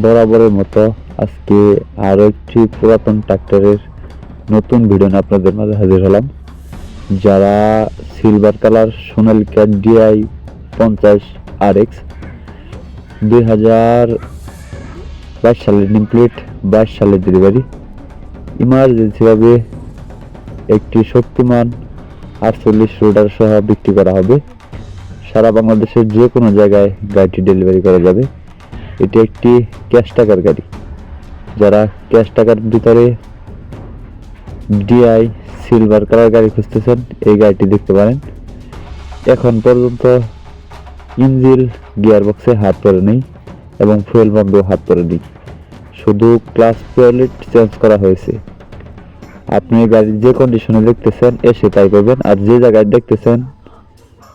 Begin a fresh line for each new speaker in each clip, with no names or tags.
বরাবরের মতো আজকে আরো একটি পুরাতন ট্রাক্টরের নতুন ভিডিও নিয়ে আপনাদের মাঝে হাজির হলাম। যারা silver colour Sonalika DI 50 RX 2022 সালের নেম প্লেট, 22 সালের ডেলিভারি, ইমার্জেন্সি ভাবে একটি শক্তিমান 48 রোডার সহ বিক্রি করা হবে। সারা বাংলাদেশের যে কোনো জায়গায় গাড়িটি ডেলিভারি করা যাবে। এটি একটি ক্যাশ টাকার গাড়ি। যারা ক্যাশ টাকার ভিতরে DI সিলভার কালার গাড়ি খুঁজতেছেন, এই গাড়িটি দেখতে পারেন। এখন পর্যন্ত ইঞ্জিন গিয়ারবক্সে হাত পড়ে নেই এবং ফুয়েল পাম্পেও হাত পড়ে নেই, শুধু ক্লাচ প্লেট চেঞ্জ করা হয়েছে। আপনি গাড়ির যে কন্ডিশনে দেখতেছেন এসে তাই পাবেন, আর যে জায়গায় দেখতেছেন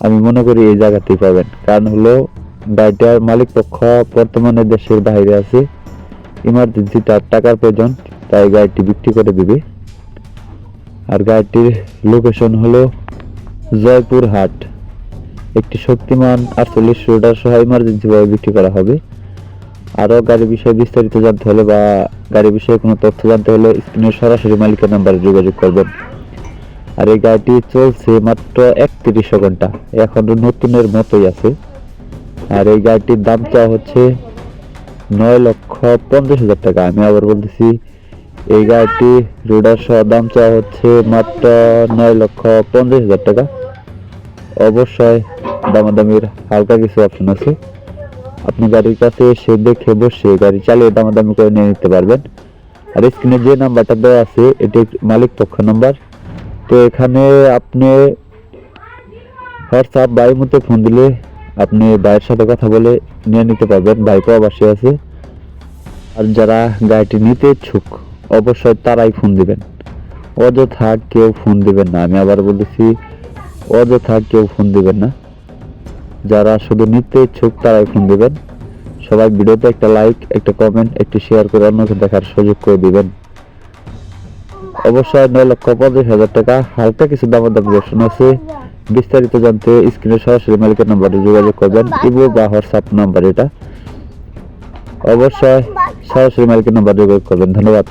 আমি মনে করি এই জায়গাতেই পাবেন। কারণ হলো গাড়িটার মালিক পক্ষ বর্তমানে দেশের বাইরে আছে, ইমার্জেন্সি তার টাকার প্রয়োজন, তাই গাড়িটি বিক্রি করে দিবে। আর গাড়িটির লোকেশন হলো জয়পুর হাট। একটি শক্তিমান 48 রোডার সহ ইমার্জেন্সি ভাবে বিক্রি করা হবে। আরও গাড়ি বিষয়ে বিস্তারিত জানতে হলে বা গাড়ি বিষয়ে কোনো তথ্য জানতে হলে স্ক্রিনের সরাসরি মালিকের নাম্বারে যোগাযোগ করবেন। আর এই গাড়িটি চলছে মাত্র 31 ঘন্টা, এখনো নতুনের মতোই আছে। আর এই গাড়িটির দাম চাওয়া হচ্ছে 9,50,000 টাকা। আমি আবার বলতেছি, এই গাড়িটি রোডার সহ দাম চাওয়া হচ্ছে মাত্র 9,50,000 টাকা। অবশ্যই দামাদামির হালকা কিছু অপশন আছে। আপনি গাড়ির কাছে এসে দেখে বসে গাড়ি চালিয়ে দামাদামি করে নিয়ে নিতে পারবেন। আর স্ক্রিনে যে নাম্বারটা দেওয়া আছে এটি মালিক পক্ষ নাম্বার। তো এখানে আপনি হোয়াটসঅ্যাপ ভাইয়ের মধ্যে ফোন দিলে আপনি ভাইয়ের সাথে কথা বলে নিয়ে নিতে পারবেন। ভাই প্রবাসী আছে। আর যারা গাড়িটি নিতে ইচ্ছুক অবশ্যই তারাই ফোন দিবেন, অযথা কেউ ফোন দিবেন না। আমি আবার বলতেছি, অযথা কেউ ফোন দিবেন না। যারা শুধু নিতে ইচ্ছুক তারাই ফোন দিবেন। সবাই ভিডিওতে একটা লাইক, একটা কমেন্ট, একটি শেয়ার করে অন্যকে দেখার সুযোগ করে দিবেন। অবশ্যই 9,50,000 টাকা, হালকা কিছু দামাদামি অপশন আছে। বিস্তারিত জানতে স্ক্রিনে সরাসরি মালিকের নাম্বারে যোগাযোগ করবেন, ইমো বা হোয়াটসঅ্যাপ নাম্বার এটা। অবশ্যই সরাসরি মালিকের নাম্বার যোগাযোগ করবেন। ধন্যবাদ।